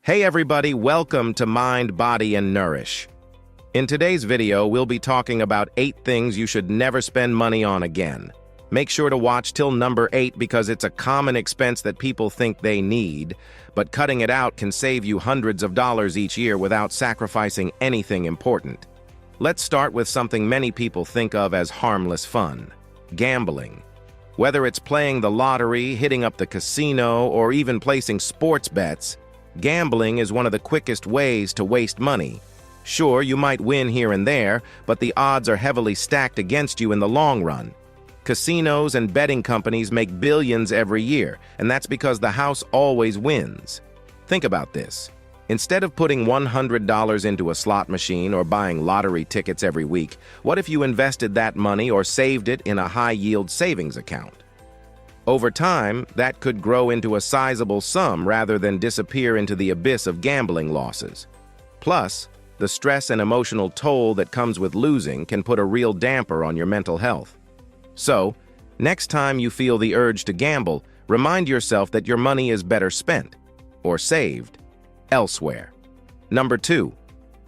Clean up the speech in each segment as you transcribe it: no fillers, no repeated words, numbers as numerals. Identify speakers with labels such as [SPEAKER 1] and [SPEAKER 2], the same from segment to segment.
[SPEAKER 1] Hey everybody, welcome to Mind, Body, and Nourish. In today's video, we'll be talking about 8 things you should never spend money on again. Make sure to watch till number 8 because it's a common expense that people think they need, but cutting it out can save you hundreds of dollars each year without sacrificing anything important. Let's start with something many people think of as harmless fun: gambling. Whether it's playing the lottery, hitting up the casino, or even placing sports bets, gambling is one of the quickest ways to waste money. Sure, you might win here and there, but the odds are heavily stacked against you in the long run. Casinos and betting companies make billions every year, and that's because the house always wins. Think about this. Instead of putting $100 into a slot machine or buying lottery tickets every week, what if you invested that money or saved it in a high-yield savings account? Over time, that could grow into a sizable sum rather than disappear into the abyss of gambling losses. Plus, the stress and emotional toll that comes with losing can put a real damper on your mental health. So, next time you feel the urge to gamble, remind yourself that your money is better spent, or saved, elsewhere. Number 2.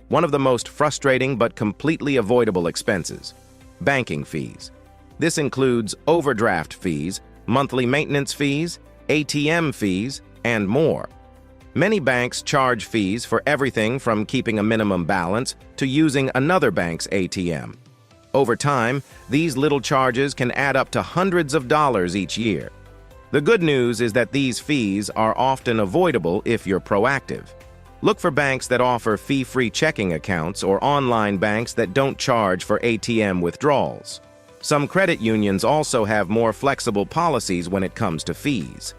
[SPEAKER 1] One of the most frustrating but completely avoidable expenses: banking fees. This includes overdraft fees, monthly maintenance fees, ATM fees, and more. Many banks charge fees for everything from keeping a minimum balance to using another bank's ATM. Over time, these little charges can add up to hundreds of dollars each year. The good news is that these fees are often avoidable if you're proactive. Look for banks that offer fee-free checking accounts or online banks that don't charge for ATM withdrawals. Some credit unions also have more flexible policies when it comes to fees.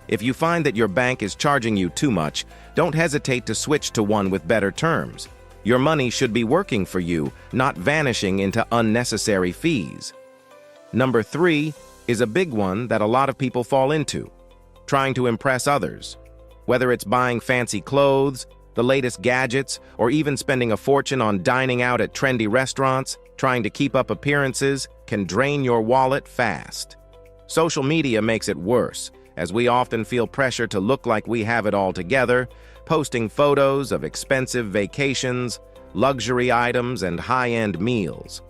[SPEAKER 1] If you find that your bank is charging you too much, don't hesitate to switch to one with better terms. Your money should be working for you, not vanishing into unnecessary fees. Number 3 is a big one that a lot of people fall into: trying to impress others. Whether it's buying fancy clothes, the latest gadgets, or even spending a fortune on dining out at trendy restaurants, trying to keep up appearances can drain your wallet fast. Social media makes it worse, as we often feel pressure to look like we have it all together, posting photos of expensive vacations, luxury items, and high-end meals.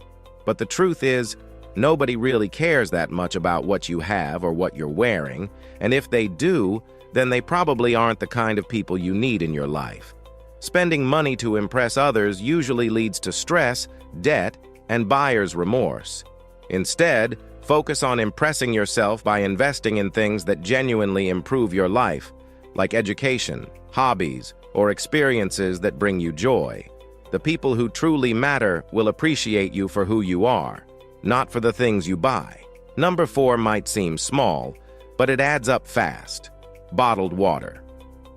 [SPEAKER 1] But the truth is, nobody really cares that much about what you have or what you're wearing, and if they do, then they probably aren't the kind of people you need in your life. Spending money to impress others usually leads to stress, debt, and buyer's remorse. Instead, focus on impressing yourself by investing in things that genuinely improve your life, like education, hobbies, or experiences that bring you joy. The people who truly matter will appreciate you for who you are, not for the things you buy. Number 4 might seem small, but it adds up fast: bottled water.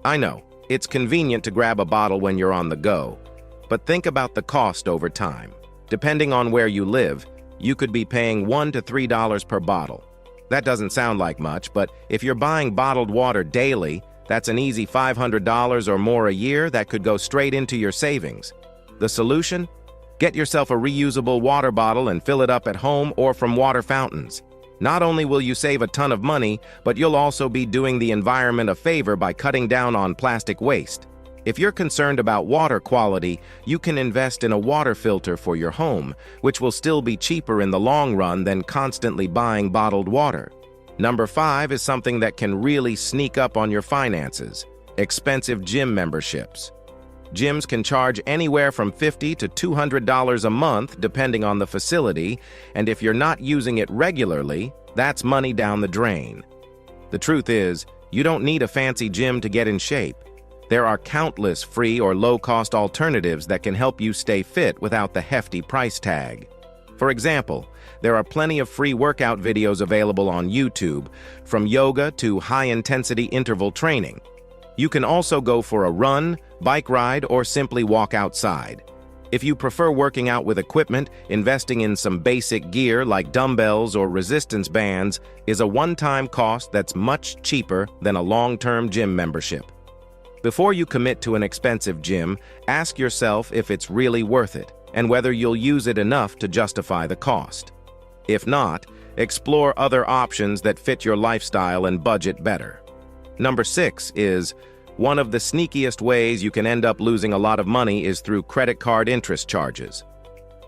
[SPEAKER 1] I know, it's convenient to grab a bottle when you're on the go, but think about the cost over time. Depending on where you live, you could be paying $1 to $3 per bottle. That doesn't sound like much, but if you're buying bottled water daily, that's an easy $500 or more a year that could go straight into your savings. The solution? Get yourself a reusable water bottle and fill it up at home or from water fountains. Not only will you save a ton of money, but you'll also be doing the environment a favor by cutting down on plastic waste. If you're concerned about water quality, you can invest in a water filter for your home, which will still be cheaper in the long run than constantly buying bottled water. Number 5 is something that can really sneak up on your finances: expensive gym memberships. Gyms can charge anywhere from $50 to $200 a month depending on the facility, and if you're not using it regularly, that's money down the drain. The truth is, you don't need a fancy gym to get in shape. There are countless free or low-cost alternatives that can help you stay fit without the hefty price tag. For example, there are plenty of free workout videos available on YouTube, from yoga to high-intensity interval training. You can also go for a run, bike ride, or simply walk outside. If you prefer working out with equipment, investing in some basic gear like dumbbells or resistance bands is a one-time cost that's much cheaper than a long-term gym membership. Before you commit to an expensive gym, ask yourself if it's really worth it and whether you'll use it enough to justify the cost. If not, explore other options that fit your lifestyle and budget better. Number 6 is One of the sneakiest ways you can end up losing a lot of money is through credit card interest charges.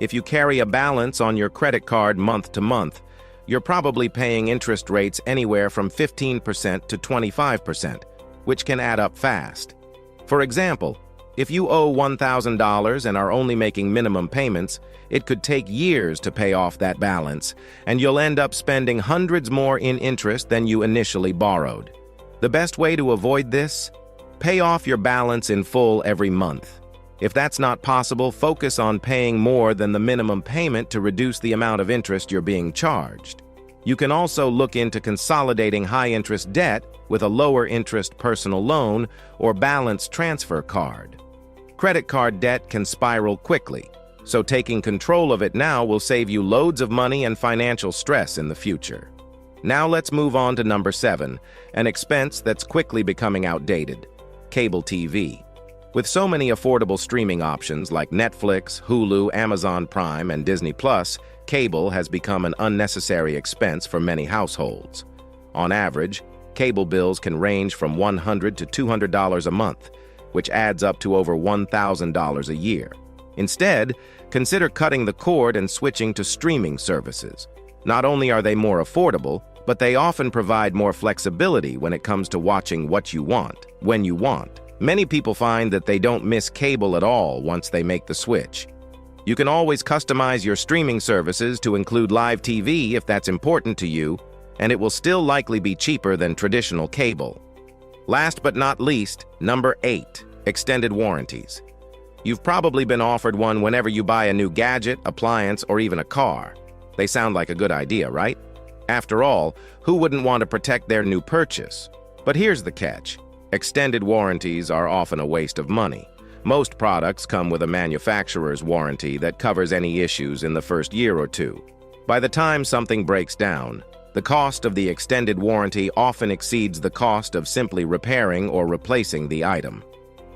[SPEAKER 1] If you carry a balance on your credit card month to month, you're probably paying interest rates anywhere from 15% to 25%, which can add up fast. For example, if you owe $1,000 and are only making minimum payments, it could take years to pay off that balance, and you'll end up spending hundreds more in interest than you initially borrowed. The best way to avoid this? Pay off your balance in full every month. If that's not possible, focus on paying more than the minimum payment to reduce the amount of interest you're being charged. You can also look into consolidating high-interest debt with a lower-interest personal loan or balance transfer card. Credit card debt can spiral quickly, so taking control of it now will save you loads of money and financial stress in the future. Now let's move on to number 7, an expense that's quickly becoming outdated: cable TV. With so many affordable streaming options like Netflix, Hulu, Amazon Prime, and Disney+, cable has become an unnecessary expense for many households. On average, cable bills can range from $100 to $200 a month, which adds up to over $1,000 a year. Instead, consider cutting the cord and switching to streaming services. Not only are they more affordable, but they often provide more flexibility when it comes to watching what you want, when you want. Many people find that they don't miss cable at all once they make the switch. You can always customize your streaming services to include live TV if that's important to you, and it will still likely be cheaper than traditional cable. Last but not least, number 8, extended warranties. You've probably been offered one whenever you buy a new gadget, appliance, or even a car. They sound like a good idea, right? After all, who wouldn't want to protect their new purchase? But here's the catch. Extended warranties are often a waste of money. Most products come with a manufacturer's warranty that covers any issues in the first year or two. By the time something breaks down, the cost of the extended warranty often exceeds the cost of simply repairing or replacing the item.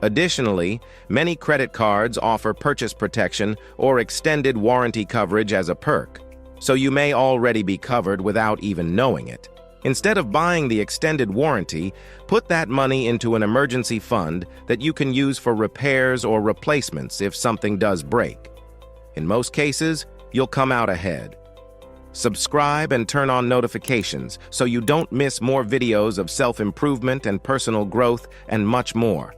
[SPEAKER 1] Additionally, many credit cards offer purchase protection or extended warranty coverage as a perk, so you may already be covered without even knowing it. Instead of buying the extended warranty, put that money into an emergency fund that you can use for repairs or replacements if something does break. In most cases, you'll come out ahead. Subscribe and turn on notifications so you don't miss more videos of self-improvement and personal growth and much more.